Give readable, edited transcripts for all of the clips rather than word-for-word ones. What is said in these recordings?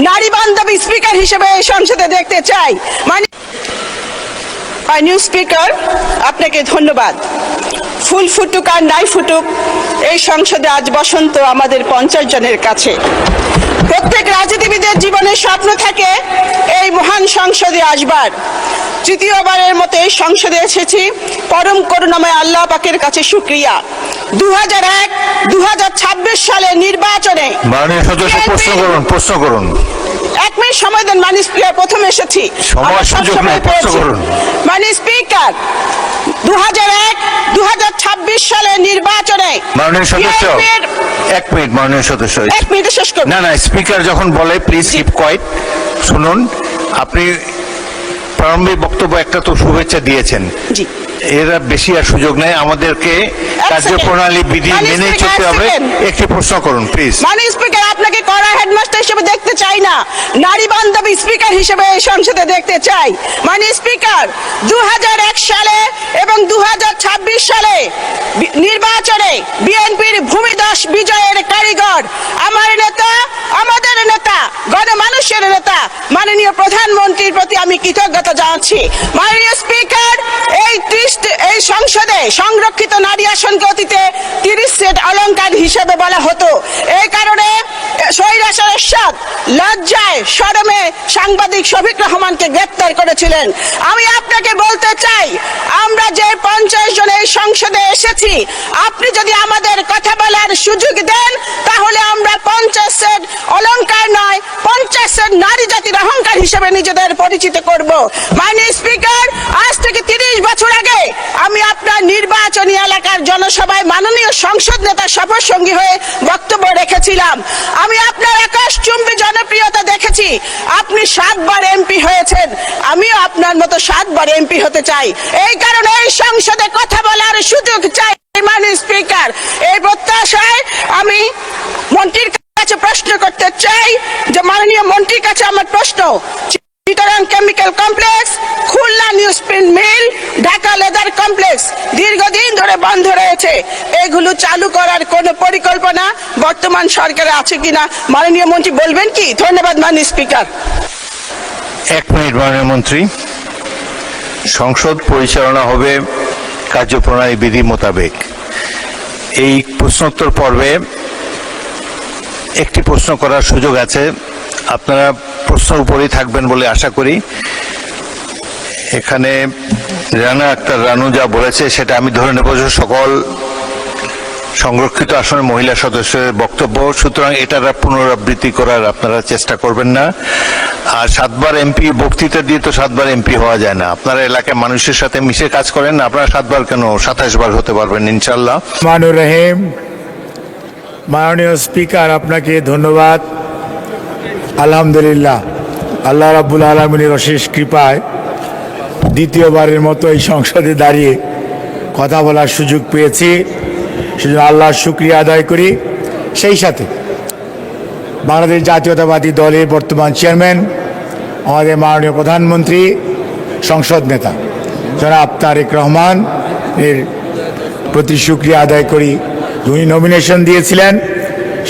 নারী বান্ধবী স্পিকার হিসেবে এই সংসদে দেখতে চাই। মাননীয় স্পিকার, আপনাকে ধন্যবাদ। ফুল ফুটুক আর নাই ফুটুক, এই সংসদে আজ বসন্ত আমাদের 50 জনের কাছে। প্রত্যেক রাজনীতিবিদের জীবনে স্বপ্ন থাকে এই মহান সংসদে আসবার। তৃতীয়বারের মতো এই সংসদে এসেছি, পরম করুণাময় আল্লাহ পাকের কাছে শুকরিয়া। 2001-2026 সালের নির্বাচনে মাননীয় সদস্য প্রশ্ন করুন। 1 মিনিট সময় দেন মাননীয় স্পিকার, প্রথমে এসেছি। মাননীয় স্পিকার, 2001-2026 সালের নির্বাচনে মাননীয় সদস্য 1 মিনিট, মাননীয় সদস্য 1 মিনিটে শেষ করুন। না, স্পিকার যখন বলে প্লিজ কিপ কোয়াইট। শুনুন, আপনি প্রারম্ভিক বক্তব্য একটা তো শুভেচ্ছা দিয়েছেন, জি, এরা বেশি আর সুযোগ নেই, আমাদেরকে কার্যপ্রণালী বিধি মেনে চলতে হবে। একটি প্রশ্ন করুন প্লিজ। মাননীয় স্পিকার, আপনাকে কড়া হেডমাস্টার হিসেবে দেখতে চাই না, নারী বান্ধবী স্পিকার হিসেবে এই সংসদে দেখতে চাই। মাননীয় স্পিকার, 2001 সালে এবং 2026 সালে নির্বাচনে বিএনপির ভূমিধস বিজয়ের কারিগর, আমার নেতা, আমাদের নেতা, গণমানুষের নেতা মাননীয় প্রধানমন্ত্রীর প্রতি আমি কৃতজ্ঞতা জানাচ্ছি। মাননীয় স্পিকার, এই সংসদে সংরক্ষিত নারী আসনকে অতীতে 30 সেট অলংকার হিসেবে বলা হতো। এই কারণে স্বৈরাচার এরশাদ লজ্জায় শরমে সাংবাদিক শফিক রহমানকে গ্রেপ্তার করেছিলেন। আমি আপনাকে বলতে চাই, আমরা যে 50 জন এই সংসদে এসেছি, আপনি যদি আমাদের কথা বলার সুযোগ দেন, তাহলে আমরা 50 সেট অলংকার নয়, 50 সেট নারী জাতির অহংকার হিসেবে নিজেদের পরিচিত করব। মাননীয় স্পিকার, আজ থেকে 30 বছর আগে আমি আপনার নির্বাচনী এলাকার জনসভায় মাননীয় সংসদ নেতার শপথ সঙ্গী হয়ে বক্তব্য রেখেছিলাম। আমি আপনার আকাশচুম্বী জনপ্রিয়তা দেখেছি। আপনি 7 বার এমপি হয়েছেন, আমিও আপনার মতো 7 বার এমপি হতে চাই। এই কারণে এই সংসদে কথা বলার সুযোগ চাই। মাননীয় স্পিকার, এই প্রত্যাশায় আমি মন্ত্রীর কাছে প্রশ্ন করতে চাই যে মাননীয় মন্ত্রীর কাছে আমার প্রশ্ন, Chittagong chemical complex, Khulna newsprint mill, Dhaka leather complex দীর্ঘদিন ধরে বন্ধ রয়েছে। এগুলো চালু করার কোনো পরিকল্পনা বর্তমান সরকারে আছে কিনা মাননীয় মন্ত্রী বলবেন কি? ধন্যবাদ মাননীয় স্পিকার। 1 মিনিট, মাননীয় মন্ত্রী। সংসদ পরিচালনা হবে কার্যপ্রণালী বিধি মোতাবেক। এই প্রশ্নোত্তর পর্বে একটি প্রশ্ন করার সুযোগ আছে, আপনারা প্রশ্নের উপরেই থাকবেন বলে আশা করি। এখানে রানা আক্তার রানু যা বলেছে সেটা আমি ধরে নেব যে সকল সংরক্ষিত আসনের মহিলা সদস্যের বক্তব্য, সুতরাং এটার পুনরাবৃত্তি করার আপনারা চেষ্টা করবেন না। আর 7 বার এমপি বক্তৃতা দিয়ে তো 7 বার এমপি হওয়া যায় না। আপনারা এলাকায় মানুষের সাথে মিশে কাজ করেন, আপনারা 7 বার কেন 27 বার হতে পারবেন ইনশাল্লাহ। মাননীয় রহিম, মাননীয় স্পিকার, আপনাকে ধন্যবাদ। আলহামদুলিল্লাহ, আল্লাহ রাব্বুল আলামিনের অশেষ কৃপায় দ্বিতীয়বারের মতো এই সংসদে দাঁড়িয়ে কথা বলার সুযোগ পেয়েছি, সেজন্য আল্লাহর শুকরিয়া আদায় করি। সেই সাথে বাংলাদেশ জাতীয়তাবাদী দলের বর্তমান চেয়ারম্যান, আমাদের মাননীয় প্রধানমন্ত্রী, সংসদ নেতা জনাব তারেক রহমান এর প্রতি শুকরিয়া আদায় করি। উনি নমিনেশন দিয়েছিলেন,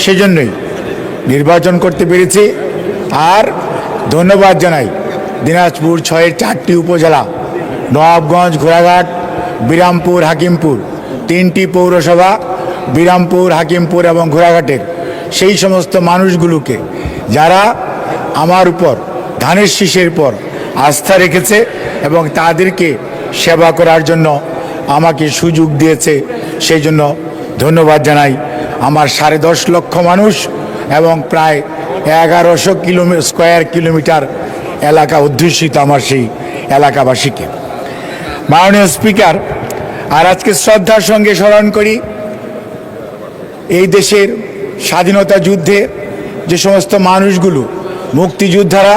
সেজন্যই নির্বাচন করতে পেরেছি। আর ধন্যবাদ জানাই দিনাজপুর 6-এর 4টি উপজেলা, নবাবগঞ্জ, ঘোড়াঘাট, বিরামপুর, হাকিমপুর, 3টি পৌরসভা, বিরামপুর, হাকিমপুর এবং ঘোড়াঘাটের সেই সমস্ত মানুষগুলোকে যারা আমার উপর ধানের শীষের পর আস্থা রেখেছে এবং তাদেরকে সেবা করার জন্য আমাকে সুযোগ দিয়েছে, সেই জন্য ধন্যবাদ জানাই। আমার 10.5 লক্ষ মানুষ এবং প্রায় 1100 স্কয়ার কিলোমিটার এলাকা অধ্যুষিত আমার সেই এলাকাবাসীকে। মাননীয় স্পিকার, আর আজকে শ্রদ্ধার সঙ্গে স্মরণ করি এই দেশের স্বাধীনতা যুদ্ধে যে সমস্ত মানুষগুলো মুক্তিযোদ্ধারা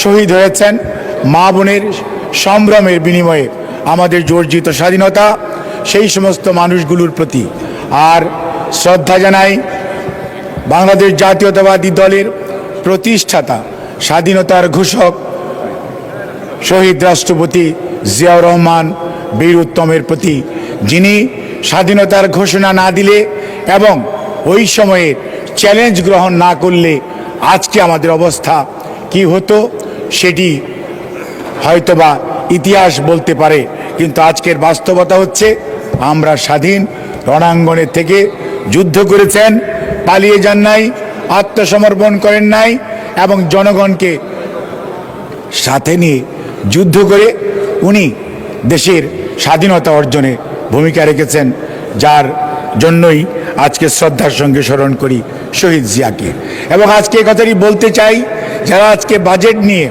শহীদ হয়েছেন, মা বোনের সম্ভ্রমের বিনিময়ে আমাদের অর্জিত স্বাধীনতা, সেই সমস্ত মানুষগুলোর প্রতি। আর শ্রদ্ধা জানাই বাংলাদেশ জাতীয়তাবাদী দলের প্রতিষ্ঠাতা, স্বাধীনতার ঘোষক শহীদ রাষ্ট্রপতি জিয়াউর রহমান বীর উত্তমের প্রতি, যিনি স্বাধীনতার ঘোষণা না দিলে এবং ওই সময়ে চ্যালেঞ্জ গ্রহণ না করলে আজকে আমাদের অবস্থা কি হতো সেটি হয়তোবা ইতিহাস বলতে পারে, কিন্তু আজকের বাস্তবতা হচ্ছে আমরা স্বাধীন রণাঙ্গনের থেকে যুদ্ধ করেছেন, পালিয়ে যান নাই, আত্মসমর্পণ করেন নাই এবং জনগণকে সাথে নিয়ে যুদ্ধ করে উনি দেশের স্বাধীনতা অর্জনে ভূমিকা রেখেছেন, যার জন্যই আজকে শ্রদ্ধার সঙ্গে স্মরণ করি শহীদ জিয়াকে। এবং আজকে এই কথাটি বলতে চাই, যারা আজকে বাজেট নিয়ে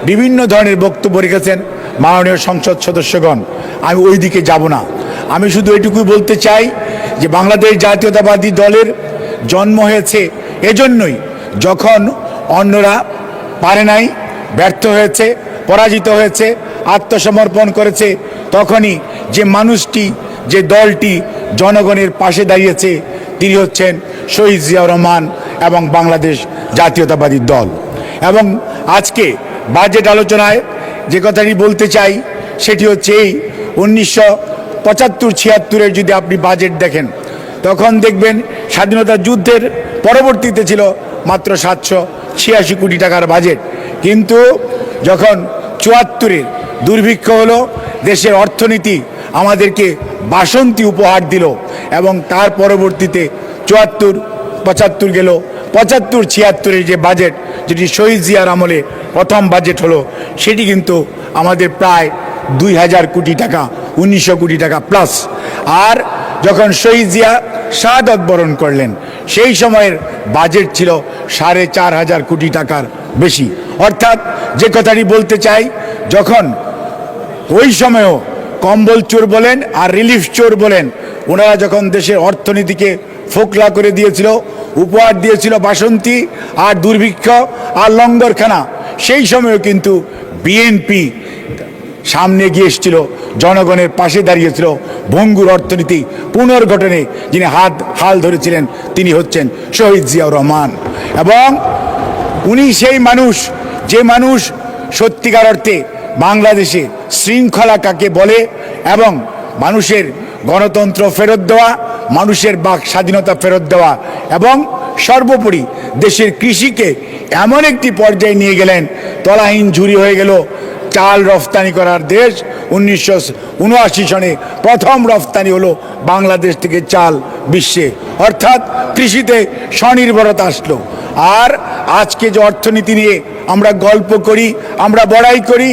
বিভিন্ন ধরনের বক্তব্য রেখেছেন মাননীয় সংসদ সদস্যগণ, আমি ওই দিকে যাব না। আমি শুধু এটুকুই বলতে চাই যে বাংলাদেশ জাতীয়তাবাদী দলের জন্ম হয়েছে এজন্যই, যখন অন্যরা পারে নাই, ব্যর্থ হয়েছে, পরাজিত হয়েছে, আত্মসমর্পণ করেছে, তখনই যে মানুষটি, যে দলটি জনগণের পাশে দাঁড়িয়েছে তিনি হচ্ছেন শহীদ জিয়াউর রহমান এবং বাংলাদেশ জাতীয়তাবাদী দল। এবং আজকে বাজেট আলোচনায় যে কথাটি বলতে চাই সেটি হচ্ছে এই 1975-76-এর যদি আপনি বাজেট দেখেন, তখন দেখবেন স্বাধীনতা যুদ্ধের পরবর্তীতে ছিল মাত্র 786 কোটি টাকার বাজেট, কিন্তু যখন 74-এর দুর্ভিক্ষ হলো, দেশের অর্থনীতি আমাদেরকে বাসন্তী উপহার দিল এবং তার পরবর্তীতে 74-75 গেল, 75-76-এর যে বাজেট, যেটি শহীদ জিয়ার আমলে প্রথম বাজেট হলো, সেটি কিন্তু আমাদের প্রায় 2000 কোটি টাকা, 1900 কোটি টাকা প্লাস। আর যখন শহীদ জিয়া শাহাদত বরণ করলেন, সেই সময়ের বাজেট ছিল 4500 কোটি টাকার বেশি। অর্থাৎ যে কথাটি বলতে চাই, যখন ওই সময়ও কম্বল চোর বলেন আর রিলিফ চোর বলেন, ওনারা যখন দেশের অর্থনীতিকে ফোকলা করে দিয়েছিল, উপহার দিয়েছিল বাসন্তী আর দুর্ভিক্ষ আর লঙ্গরখানা, সেই সময়ও কিন্তু বিএনপি সামনে গিয়ে এসেছিল, জনগণের পাশে দাঁড়িয়েছিল। ভঙ্গুর অর্থনীতি পুনর্গঠনে যিনি হাল ধরেছিলেন তিনি হচ্ছেন শহীদ জিয়াউর রহমান। এবং উনি সেই মানুষ, যে মানুষ সত্যিকার অর্থে বাংলাদেশে শৃঙ্খলা কাকে বলে এবং মানুষের গণতন্ত্র ফেরত দেওয়া, মানুষের বাক স্বাধীনতা ফেরত দেওয়া এবং সর্বোপরি দেশের কৃষিকে এমন একটি পর্যায়ে নিয়ে গেলেন, তলাহীন ঝুরি হয়ে গেল। চাল রফতানি করার দেশ, 1979 সনে প্রথম রফতানি হলো বাংলাদেশ থেকে চাল বিশ্বে, অর্থাৎ কৃষিতে স্বনির্ভরতা আসলো। আর আজকে যে অর্থনীতি নিয়ে আমরা গল্প করি, আমরা বড়াই করি,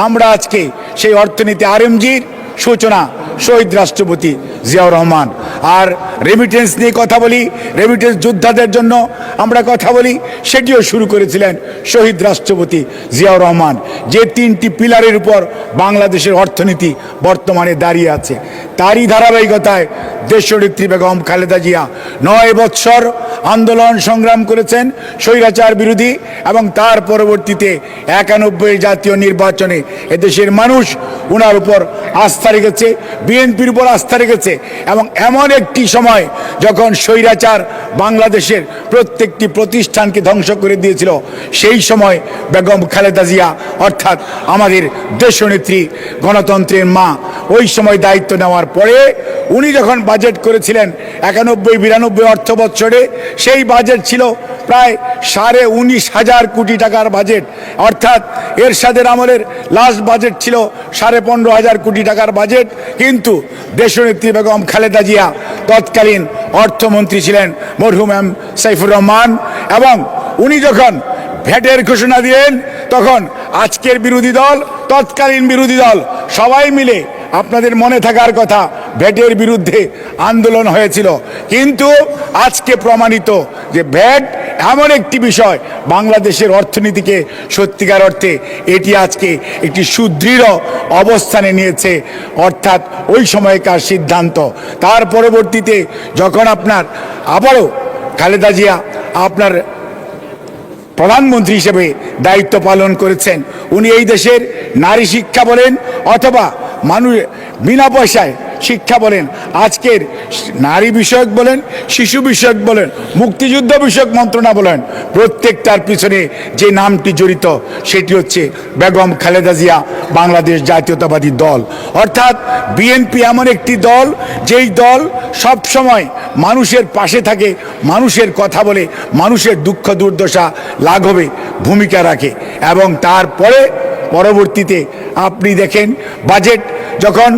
আমরা আজকে সেই অর্থনীতি আরএমজির সূচনা শহীদ রাষ্ট্রপতি জিয়াউর রহমান। আর রেমিটেন্স নিয়ে কথা বলি, রেমিটেন্স যোদ্ধাদের জন্য আমরা কথা বলি, সেটিও শুরু করেছিলেন শহীদ রাষ্ট্রপতি জিয়াউর রহমান। যে 3টি পিলারের উপর বাংলাদেশের অর্থনীতি বর্তমানে দাঁড়িয়ে আছে, তারই ধারাবাহিকতায় দেশনেত্রী বেগম খালেদা জিয়া 9 বৎসর আন্দোলন সংগ্রাম করেছেন স্বৈরাচার বিরোধী, এবং তার পরবর্তীতে 91 জাতীয় নির্বাচনে এদেশের মানুষ ওনার উপর আস্থা রেখেছে, বিএনপির উপর আস্থা রেখেছে। এবং এমন একটি সময় যখন স্বৈরাচার বাংলাদেশের প্রত্যেকটি প্রতিষ্ঠানকে ধ্বংস করে দিয়েছিল, সেই সময় বেগম খালেদা জিয়া অর্থাৎ আমাদের দেশনেত্রী, গণতন্ত্রের মা, ওই সময় দায়িত্ব নেওয়ার পরে উনি যখন বাজেট করেছিলেন 91-92 অর্থ বৎসরে, সেই বাজেট ছিল প্রায় 19,500 কোটি টাকার বাজেট। অর্থাৎ এরশাদের আমলের লাস্ট বাজেট ছিল 15,500 কোটি টাকার বাজেট, কিন্তু দেশনেত্রী বেগম খালেদা জিয়া তৎকালীন অর্থমন্ত্রী ছিলেন মরহুম এম সাইফুর রহমান, এবং উনি যখন ভ্যাটের ঘোষণা দিলেন, তখন আজকের বিরোধী দল, তৎকালীন বিরোধী দল সবাই মিলে, আপনাদের মনে থাকার কথা, ভ্যাটের বিরুদ্ধে আন্দোলন হয়েছিল। কিন্তু আজকে প্রমাণিত যে ভ্যাট এমন একটি বিষয় বাংলাদেশের অর্থনীতিকে সত্যিকার অর্থে এটি আজকে একটি সুদৃঢ় অবস্থানে নিয়েছে, অর্থাৎ ওই সময়কার সিদ্ধান্ত। তার পরবর্তীতে যখন আপনার আবারও খালেদা জিয়া আপনার প্রধানমন্ত্রী হিসেবে দায়িত্ব পালন করেছেন, উনি এই দেশের নারী শিক্ষা বলেন অথবা মানুষ বিনা পয়সায় শিক্ষা বলেন, আজকের নারী বিষয়ক বলেন, শিশু বিষয়ক বলেন, মুক্তিযুদ্ধ বিষয়ক মন্ত্রণা বলেন, প্রত্যেকটার পিছনে যে নামটি জড়িত সেটি হচ্ছে বেগম খালেদা জিয়া বাংলাদেশ জাতীয়তাবাদী দল। অর্থাৎ বিএনপি এমন একটি দল যেই দল সব সময় মানুষের পাশে থাকে, মানুষের কথা বলে, মানুষের দুঃখ দুর্দশা লাঘবে ভূমিকা রাখে। এবং তারপরে পরবর্তীতে আপনি দেখেন বাজেট যখন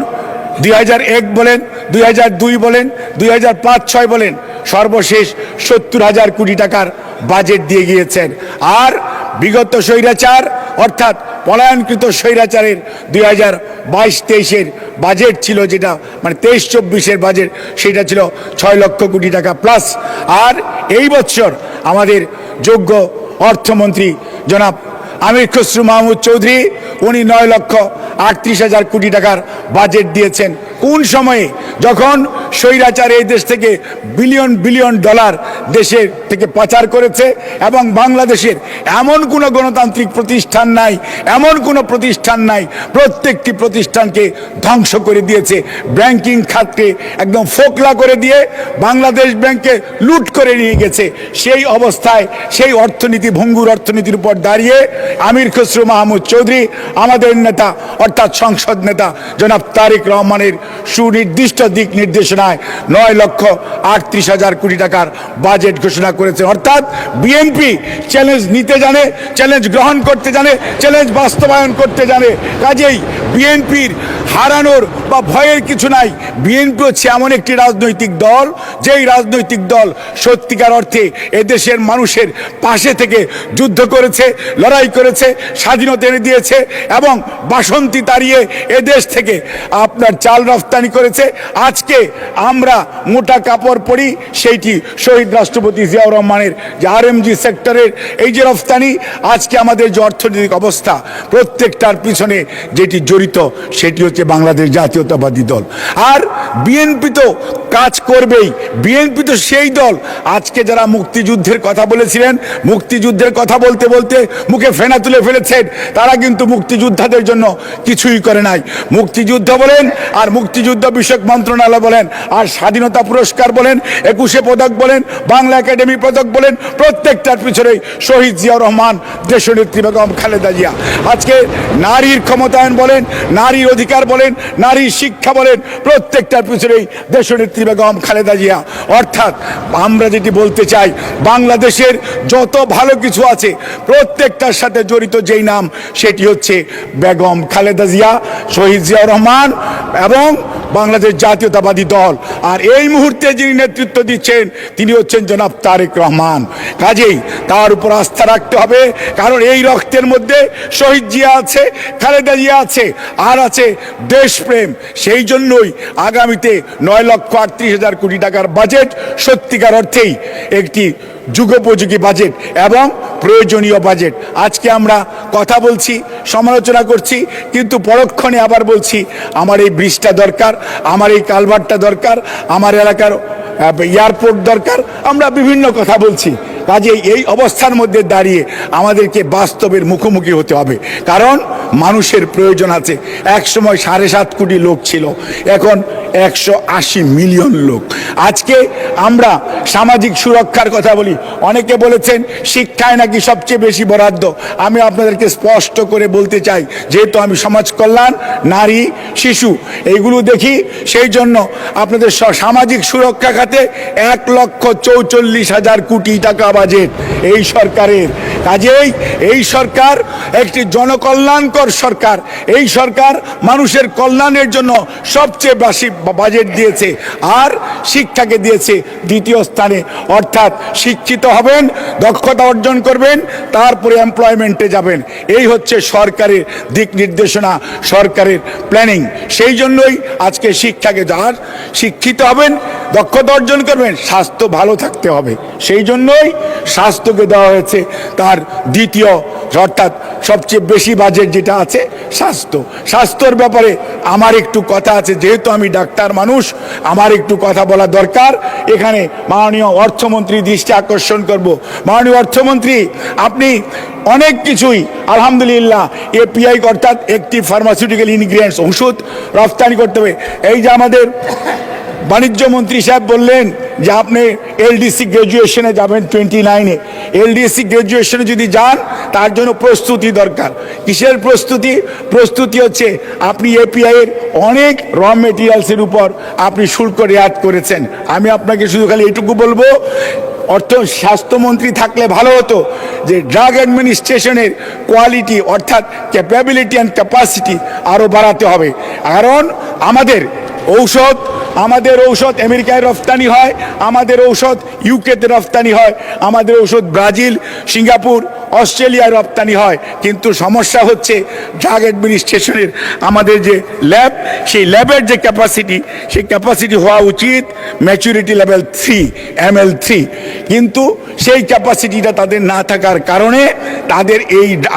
2001 বলেন, 2002 বলেন, 2005-06 বলেন, সর্বশেষ 70,000 কোটি টাকার বাজেট দিয়ে গিয়েছেন। আর বিগত স্বৈরাচার অর্থাৎ পলায়নকৃত স্বৈরাচারের 2022-23-এর বাজেট ছিল, যেটা মানে 23-24-এর বাজেট, সেটা ছিল 6 লক্ষ কোটি টাকা প্লাস। আর এই বছর আমাদের যোগ্য অর্থমন্ত্রী জনাব আমির খসরু মাহমুদ চৌধুরী উনি 9,38,000 কোটি টাকার বাজেট দিয়েছেন। কোন সময়ে? যখন স্বৈরাচার এই দেশ থেকে বিলিয়ন বিলিয়ন ডলার দেশের থেকে পাচার করেছে এবং বাংলাদেশের এমন কোনো গণতান্ত্রিক প্রতিষ্ঠান নাই, এমন কোনো প্রতিষ্ঠান নাই, প্রত্যেকটি প্রতিষ্ঠানকে ধ্বংস করে দিয়েছে। ব্যাংকিং খাতকে একদম ফোকলা করে দিয়ে বাংলাদেশ ব্যাংকে লুট করে নিয়ে গেছে। সেই অবস্থায় সেই অর্থনীতি, ভঙ্গুর অর্থনীতির উপর দাঁড়িয়ে আমির খসরু মাহমুদ চৌধুরী আমাদের নেতা অর্থাৎ সংসদ নেতা জনাব তারেক রহমানের সুনির্দিষ্ট দিক নির্দেশনায় 9,38,000 কোটি টাকার বাজেট ঘোষণা করেছে। অর্থাৎ বিএনপি চ্যালেঞ্জ নিতে জানে, চ্যালেঞ্জ গ্রহণ করতে জানে, চ্যালেঞ্জ বাস্তবায়ন করতে জানে। কাজেই বিএনপির হারানোর বা ভয়ের কিছু নাই। বিএনপি হচ্ছে এমন একটি রাজনৈতিক দল, যেই রাজনৈতিক দল সত্যিকার অর্থে এদেশের মানুষের পাশে থেকে যুদ্ধ করেছে, লড়াই করেছে, স্বাধীনতা এনে দিয়েছে এবং বাসন্তী তাড়িয়ে এদেশ থেকে আপনার চাল রফতানি করেছে। আজকে আমরা মোটা কাপড় পরি, সেইটি শহীদ রাষ্ট্রপতি জিয়াউর রহমানের যে আরএমজি সেক্টরের এই যে রফতানি, আজকে আমাদের যে অর্থনৈতিক অবস্থা, প্রত্যেকটার পিছনে যেটি জড়িত সেটি হচ্ছে বাংলাদেশ জাতীয়তাবাদী দল। আর বিএনপি তো কাজ করবেই। বিএনপি তো সেই দল, আজকে যারা মুক্তিযুদ্ধের কথা বলেছিলেন, মুক্তিযুদ্ধের কথা বলতে বলতে মুখে ফেনা তুলে ফেলেছেন, তারা কিন্তু মুক্তিযোদ্ধাদের জন্য কিছুই করে নাই। মুক্তিযুদ্ধ বলেন আর মুক্তিযুদ্ধ বিষয়ক মন্ত্রণালয় বলেন আর স্বাধীনতা পুরস্কার বলেন, 21শে পদক বলেন, বাংলা একাডেমি পদক বলেন, প্রত্যেকটার পিছনেই শহীদ জিয়াউর রহমান, দেশনেত্রী বেগম খালেদা জিয়া। আজকে নারীর ক্ষমতায়ন বলেন, নারীর অধিকার বলেন, নারীর শিক্ষা বলেন, প্রত্যেকটার পিছনেই দেশনেত্রী বেগম খালেদা জিয়া। অর্থাৎ আমরা যেটি বলতে চাই, বাংলাদেশের যত ভালো কিছু আছে প্রত্যেকটার সাথে জড়িত যেই নাম সেটি হচ্ছে বেগম খালেদা জিয়া, শহীদ জিয়াউর রহমান এবং বাংলাদেশ জাতীয়তাবাদী দল। আর এই মুহূর্তে যিনি নেতৃত্ব দিচ্ছেন তিনি হচ্ছেন জনাব তারেক রহমান। কাজেই তার উপর আস্থা রাখতে হবে, কারণ এই রক্তের মধ্যে শহীদ জিয়া আছে, খালেদা জিয়া আছে, আর আছে দেশপ্রেম। সেই জন্যই আগামীতে 9,38,000 কোটি টাকার বাজেট সত্যিকার অর্থেই একটি যুগোপযোগী বাজেট এবং প্রয়োজনীয় বাজেট। আজকে আমরা কথা বলছি, সমালোচনা করছি, কিন্তু পরক্ষণে আবার বলছি আমার এই ব্রিজটা দরকার, আমার এই কালভার্টটা দরকার, আমার এলাকার এয়ারপোর্ট দরকার, আমরা বিভিন্ন কথা বলছি। কাজেই এই অবস্থার মধ্যে দাঁড়িয়ে আমাদেরকে বাস্তবের মুখোমুখি হতে হবে, কারণ মানুষের প্রয়োজন আছে। এক সময় 7.5 কোটি লোক ছিল, এখন 180 মিলিয়ন লোক। আজকে আমরা সামাজিক সুরক্ষার কথা বলি, অনেকে বলেছেন শিক্ষায় নাকি সবচেয়ে বেশি বরাদ্দ। আমি আপনাদেরকে স্পষ্ট করে বলতে চাই, যেহেতু আমি সমাজ কল্যাণ, নারী, শিশু এইগুলো দেখি, সেই জন্য আপনাদের সামাজিক সুরক্ষা খাতে 1,44,000 কোটি টাকা বাজেট এই সরকারের। কাজেই এই সরকার একটি জনকল্যাণকর সরকার। এই সরকার মানুষের কল্যাণের জন্য সবচেয়ে বেশি বাজেট দিয়েছে, আর শিক্ষাকে দিয়েছে দ্বিতীয় স্থানে। অর্থাৎ শিক্ষিত হবেন, দক্ষতা অর্জন করবেন, তারপরে এমপ্লয়মেন্টে যাবেন। এই হচ্ছে সরকারের দিক নির্দেশনা, সরকারের প্ল্যানিং। সেই জন্যই আজকে শিক্ষাকে, যার শিক্ষিত হবেন, দক্ষতা অর্জন করবেন, স্বাস্থ্য ভালো থাকতে হবে, সেই জন্যই স্বাস্থ্যকে দেওয়া হয়েছে তার আর দ্বিতীয় অর্থাৎ সবচেয়ে বেশি বাজেট যেটা আছে স্বাস্থ্যর ব্যাপারে আমার একটু কথা আছে, যেহেতু আমি ডাক্তার মানুষ আমার একটু কথা বলা দরকার। এখানে মাননীয় অর্থমন্ত্রী দৃষ্টি আকর্ষণ করব। মাননীয় অর্থমন্ত্রী, আপনি অনেক কিছুই আলহামদুলিল্লাহ এপিআই অর্থাৎ একটি ফার্মাসিউটিক্যাল ইনগ্রিডিয়েন্টস ওষুধ রপ্তানি করতে হবে। এই যে আমাদের বাণিজ্য মন্ত্রী সাহেব বললেন যে আপনি এলডিসি গ্র্যাজুয়েশনে যাবেন 29-এ। এলডিসি গ্র্যাজুয়েশনে যদি যান তার জন্য প্রস্তুতি দরকার। কিসের প্রস্তুতি হচ্ছে আপনি এপিআই এর অনেক র মেটেরিয়ালসের উপর আপনি শুল্ক রেয়াত করেছেন। আমি আপনাকে শুধু খালি এটুকু বলবো, স্বাস্থ্যমন্ত্রী থাকলে ভালো হতো যে ড্রাগ অ্যাডমিনিস্ট্রেশনের কোয়ালিটি অর্থাৎ ক্যাপাবিলিটি অ্যান্ড ক্যাপাসিটি আরও বাড়াতে হবে। কারণ আমাদের ঔষধ আমেরিকায় রফতানি হয়, আমাদের ঔষধ ইউকেতে রফতানি হয়, আমাদের ঔষধ ব্রাজিল, সিঙ্গাপুর, অস্ট্রেলিয়ায় রপ্তানি হয়। কিন্তু সমস্যা হচ্ছে ড্রাগ অ্যাডমিনিস্ট্রেশনের আমাদের যে ল্যাব, সেই ল্যাবের যে ক্যাপাসিটি হওয়া উচিত ম্যাচুরিটি লেভেল 3 ML3, কিন্তু সেই ক্যাপাসিটিটা তাদের না থাকার কারণে তাদের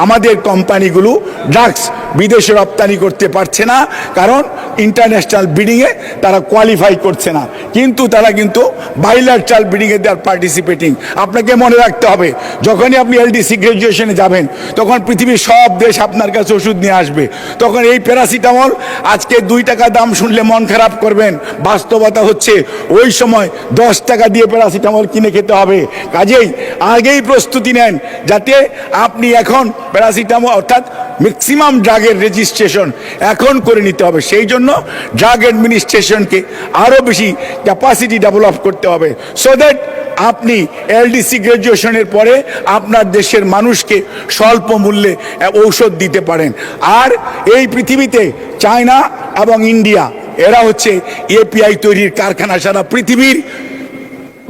আমাদের কোম্পানিগুলো ড্রাগস বিদেশে রপ্তানি করতে পারছে না, কারণ ইন্টারন্যাশনাল বিডিংয়ে তারা কোয়ালিফাই করছে না। কিন্তু তারা বাইলাটারাল বিডিংয়ে দে আর পার্টিসিপেটিং। আপনাকে মনে রাখতে হবে, যখনই আপনি এলডিসি গ্র্যাজুয়েশনে যাবেন তখন পৃথিবীর সব দেশ আপনার কাছে ওষুধ নিয়ে আসবে। তখন এই প্যারাসিটামল আজকে 2 টাকা দাম শুনলে মন খারাপ করবেন, বাস্তবতা হচ্ছে ওই সময় 10 টাকা দিয়ে প্যারাসিটামল কিনে খেতে হবে। কাজেই আগেই প্রস্তুতি নেন যাতে আপনি এখন প্যারাসিটামল অর্থাৎ ম্যাক্সিমাম ড্রাগের রেজিস্ট্রেশন এখন করে নিতে হবে। সেই জন্য ড্রাগ অ্যাডমিনিস্ট্রেশনকে আরও বেশি ক্যাপাসিটি ডেভেলপ করতে হবে, সো দ্যাট আপনি এলডিসি গ্র্যাজুয়েশনের পরে আপনার দেশের মানুষকে স্বল্প মূল্যে ঔষধ দিতে পারেন। আর এই পৃথিবীতে চায়না এবং ইন্ডিয়া এরা হচ্ছে এপিআই তৈরির কারখানা। সারা পৃথিবীর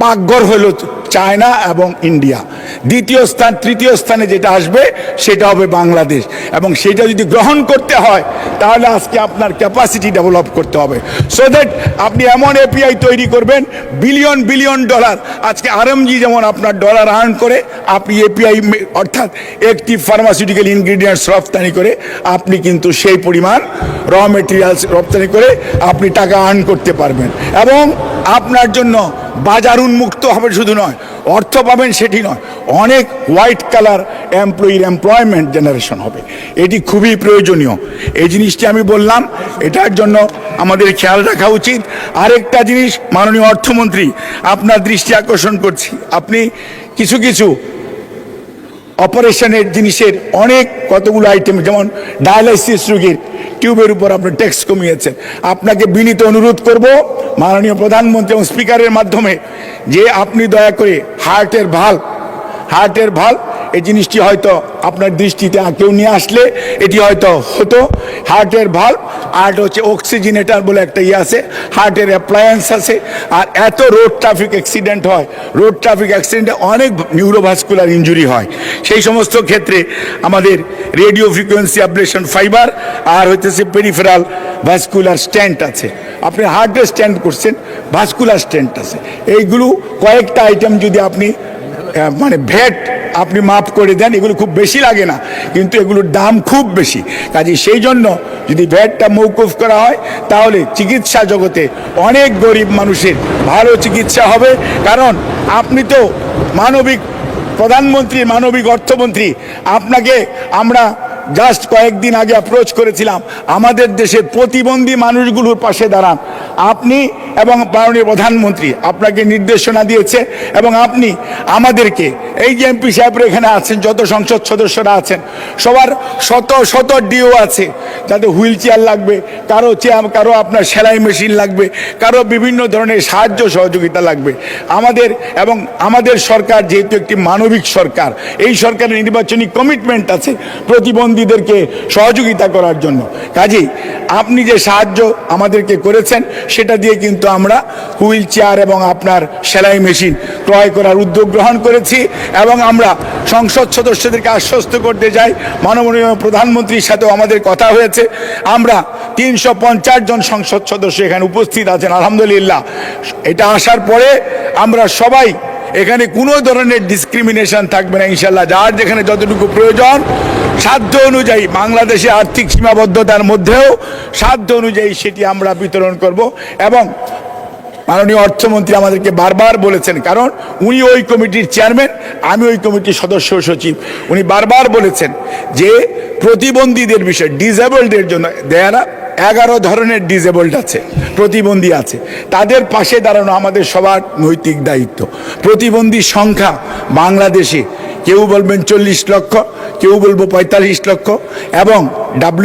পাকঘর হলো চায়না এবং ইন্ডিয়া। তৃতীয় স্থানে যেটা আসবে সেটা হবে বাংলাদেশ, এবং সেটা যদি গ্রহণ করতে হয় তাহলে আজকে আপনার ক্যাপাসিটি ডেভেলপ করতে হবে, সো দ্যাট আপনি এমন এপিআই তৈরি করবেন বিলিয়ন ডলার। আজকে আরএমজি যেমন আপনার ডলার আর্ন করে, আপনি এপিআই অর্থাৎ একটি ফার্মাসিউটিক্যাল ইনগ্রিডিয়েন্টস রপ্তানি করে আপনি কিন্তু সেই পরিমাণ র মেটেরিয়ালস রপ্তানি করে আপনি টাকা আর্ন করতে পারবেন, এবং আপনার জন্য বাজার উন্মুক্ত হবে। শুধু নয়, অর্থ পাবেন সেটি নয়, অনেক হোয়াইট কালার এমপ্লয়মেন্ট জেনারেশন হবে। এটি খুবই প্রয়োজনীয়। এই জিনিসটি আমি বললাম, এটার জন্য আমাদের খেয়াল রাখা উচিত। আরেকটা জিনিস মাননীয় অর্থমন্ত্রী আপনার দৃষ্টি আকর্ষণ করছি, আপনি কিছু অপারেশনের জিনিসের কতগুলো আইটেম, যেমন ডায়ালাইসিস রোগীর টিউবের উপর আপনার ট্যাক্স কমিয়েছেন। আপনাকে বিনীত অনুরোধ করব মাননীয় প্রধানমন্ত্রী এবং স্পিকারের মাধ্যমে যে আপনি দয়া করে হার্টের ভাল্ব এই জিনিসটি হয়তো আপনার দৃষ্টিতে কেউ নিয়ে আসলে এটি হয়তো হতো। হার্টের ভাল্ব আর হচ্ছে অক্সিজেনেটার বলে একটা আছে, হার্টের অ্যাপ্লায়েন্স আছে। আর এত রোড ট্রাফিক অ্যাক্সিডেন্টে অনেক নিউরোভাস্কুলার ইনজুরি হয়। সেই সমস্ত ক্ষেত্রে আমাদের রেডিও ফ্রিকোয়েন্সি অ্যাবলেশন ফাইবার আর হচ্ছে পেরিফেরাল ভাস্কুলার স্ট্যান্ট আছে। আপনি হার্টের স্ট্যান্ট করছেন, ভাস্কুলার স্ট্যান্ট আছে। এইগুলো কয়েকটা আইটেম যদি আপনি ভ্যাট আপনি মাফ করে দেন, এগুলো খুব বেশি লাগে না, কিন্তু এগুলোর দাম খুব বেশি। কাজে সেই জন্য যদি ভ্যাটটা মৌকুফ করা হয় তাহলে চিকিৎসা জগতে অনেক গরিব মানুষের ভালো চিকিৎসা হবে। কারণ আপনি তো মানবিক অর্থমন্ত্রী, আপনাকে আমরা জাস্ট কয়েকদিন আগে অ্যাপ্রোচ করেছিলাম, আমাদের দেশের প্রতিবন্ধী মানুষগুলোর পাশে দাঁড়ান। আপনি এবং মাননীয় প্রধানমন্ত্রী আপনাকে নির্দেশনা দিয়েছে, এবং আপনি আমাদেরকে এই যে এমপি সাহেবরা এখানে আছেন, যত সংসদ সদস্যরা আছেন, সবার শত ডিও আছে, যাতে হুইল চেয়ার লাগবে, কারো আপনার সেলাই মেশিন লাগবে, কারো বিভিন্ন ধরনের সাহায্য সহযোগিতা লাগবে। আমাদের সরকার যেহেতু একটি মানবিক সরকার, এই সরকারের নির্বাচনী কমিটমেন্ট আছে প্রতিবন্ধীদেরকে সহযোগিতা করার জন্য। কাজেই আপনি যে সাহায্য আমাদেরকে করেছেন সেটা দিয়ে কিন্তু আমরা হুইল চেয়ার এবং আপনার সেলাই মেশিন ক্রয় করার উদ্যোগ গ্রহণ করেছি, এবং আমরা সংসদ সদস্যদেরকে আশ্বস্ত করতে যাই, মাননীয় প্রধানমন্ত্রীর সাথেও আমাদের কথা হয়েছে। আমরা 350 জন সংসদ সদস্য এখানে উপস্থিত আছেন আলহামদুলিল্লাহ। এটা আসার পরে আমরা সবাই এখানে কোনো ধরনের ডিসক্রিমিনেশন থাকবে না ইনশাল্লাহ। যার যেখানে যতটুকু প্রয়োজন সাধ্য অনুযায়ী, বাংলাদেশে আর্থিক সীমাবদ্ধতার মধ্যেও সাধ্য অনুযায়ী সেটি আমরা বিতরণ করব। এবং মাননীয় অর্থমন্ত্রী আমাদেরকে বারবার বলেছেন, কারণ উনি ওই কমিটির চেয়ারম্যান, আমি ওই কমিটির সদস্য সচিব, উনি বারবার বলেছেন যে প্রতিবন্ধীদের বিষয়, ডিসেবলদের জন্য দেয়ারা 11 ধরনের ডিসেবলড আছে, প্রতিবন্ধী আছে, তাদের পাশে দাঁড়ানো আমাদের সবার নৈতিক দায়িত্ব। প্রতিবন্ধীর সংখ্যা বাংলাদেশে কেউ বলবেন 40 লক্ষ, কেউ বলবো 45 লক্ষ, এবং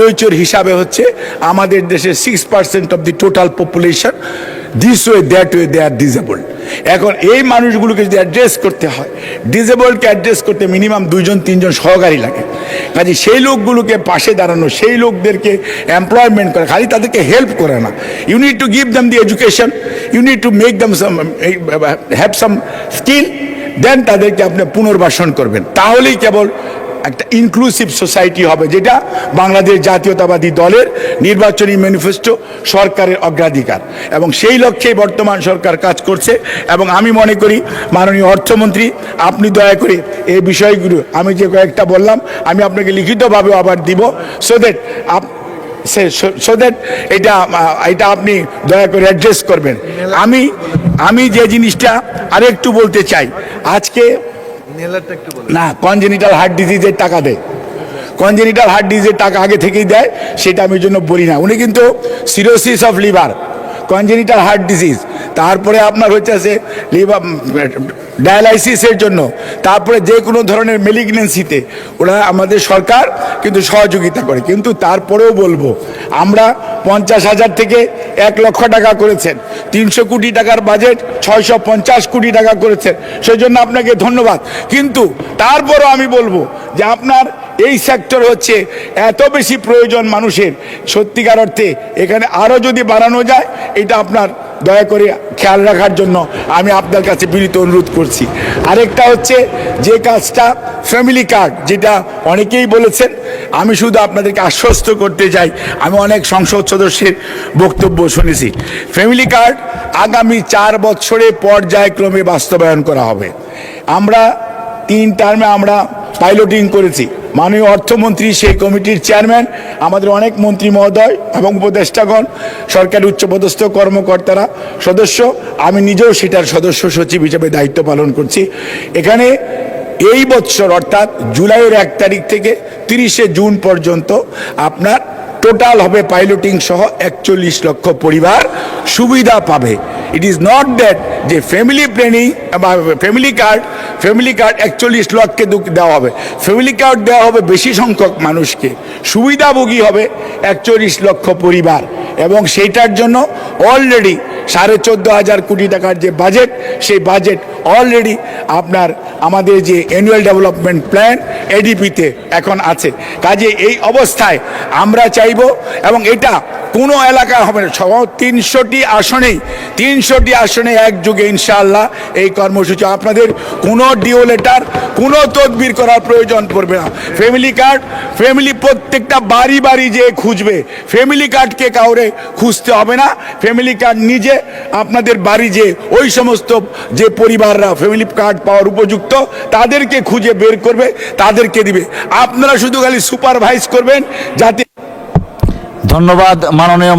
WHO হিসাবে হচ্ছে আমাদের দেশের 6% of the total population this way that way they are disabled. এখন এই মানুষগুলোকে যদি অ্যাড্রেস করতে হয়, ডিসেবলকে অ্যাড্রেস করতে মিনিমাম 2-3 সহকারী লাগে। কাজে সেই লোকগুলোকে পাশে দাঁড়ানো, সেই লোকদেরকে এমপ্লয়মেন্ট করে, খালি তাদেরকে হেল্প করে না, you need to give them the education, you need to make them some have some skill, then তাদেরকে আপনি পুনর্বাসন করবেন। তাহলেই কেবল একটা ইনক্লুসিভ সোসাইটি হবে, যেটা বাংলাদেশ জাতীয়তাবাদী দলের নির্বাচনী ম্যানিফেস্টো, সরকারের অগ্রাধিকার, এবং সেই লক্ষ্যেই বর্তমান সরকার কাজ করছে। এবং আমি মনে করি মাননীয় অর্থমন্ত্রী, আপনি দয়া করে এই বিষয়গুলো আমি যে কয়েকটা বললাম আমি আপনাকে লিখিতভাবেও আবার দিব, সো দ্যাট এটা আপনি দয়া করে অ্যাড্রেস করবেন। আমি যে জিনিসটা আরেকটু বলতে চাই, আজকে না কনজেনিটাল হার্ট ডিজিজের টাকা দেয়, কনজেনিটাল হার্ট ডিজিজের টাকা আগে থেকেই দেয়, সেটা আমি জন্য বলি না। উনি কিন্তু cirrhosis of liver, congenital heart disease, তারপরে আপনার হচ্ছে লিভার ডায়ালাইসিসের জন্য, তারপরে যে কোনো ধরনের মেলিগনেন্সিতে ওরা আমাদের সরকার কিন্তু সহযোগিতা করে। কিন্তু তারপরেও বলবো, আমরা 50,000 থেকে 1 লক্ষ টাকা করেছেন, 300 কোটি টাকার বাজেট 650 কোটি টাকা করেছেন, সেই জন্য আপনাকে ধন্যবাদ। কিন্তু তারপরও আমি বলবো যে আপনার এই সেক্টর হচ্ছে এত বেশি প্রয়োজন মানুষের, সত্যিকার অর্থে এখানে আরও যদি বাড়ানো যায়, এটা আপনার দয়া করে খেয়াল রাখার জন্য আমি আপনার কাছে বিনীত অনুরোধ করছি। আরেকটা হচ্ছে যে কাজটা ফ্যামিলি কার্ড, যেটা অনেকেই বলেছেন, আমি শুধু আপনাদেরকে আশ্বস্ত করতে চাই, আমি অনেক সংসদ সদস্যের বক্তব্য শুনেছি, ফ্যামিলি কার্ড আগামী 4 বছরে পর্যায়ক্রমে বাস্তবায়ন করা হবে। আমরা 3 টার্মে আমরা পাইলটিং করেছি, মাননীয় অর্থমন্ত্রী সেই কমিটির চেয়ারম্যান, আমাদের অনেক মন্ত্রী মহোদয় এবং উপদেষ্টাগণ, সরকারি উচ্চপদস্থ কর্মকর্তারা সদস্য, আমি নিজেও সেটার সদস্য সচিব হিসেবে দায়িত্ব পালন করছি। এখানে এই বছর অর্থাৎ জুলাইয়ের 1 তারিখ থেকে 30শে জুন পর্যন্ত আপনার টোটাল হবে পাইলটিং সহ 41 লক্ষ পরিবার সুবিধা পাবে। ইট ইজ নট দ্যাট যে ফ্যামিলি প্ল্যানিং বা ফ্যামিলি কার্ড 41 লক্ষকে দেওয়া হবে, ফ্যামিলি কার্ড দেওয়া হবে বেশি সংখ্যক মানুষকে, সুবিধাভোগী হবে 41 লক্ষ পরিবার। এবং সেইটার জন্য অলরেডি 14,500 কোটি টাকার যে বাজেট, সেই বাজেট অলরেডি আপনার আমাদের যে অ্যানুয়াল ডেভেলপমেন্ট প্ল্যান এডিপিতে এখন আছে। কাজে এই অবস্থায় আমরা চাইব, এবং এটা কোনো এলাকা হবে না, 300টি আসনে একযোগে ইনশাআল্লাহ এই কর্মসূচি, আপনাদের কোনো ডিও লেটার, কোনো তদবির করার প্রয়োজন পড়বে না। ফ্যামিলি কার্ড, ফ্যামিলি প্রত্যেকটা বাড়ি বাড়ি যে খুঁজবে, ফ্যামিলি কার্ডকে কাউরে খুঁজতে হবে না, ফ্যামিলি কার্ড নিজে আপনাদের বাড়ি যে ওই সমস্ত যে পরিবাররা ফ্যামিলি কার্ড পাওয়ার উপযুক্ত তাদেরকে খুঁজে বের করবে, তাদেরকে দিবে, আপনারা শুধু খালি সুপারভাইজ করবেন যাতে। ধন্যবাদ মাননীয়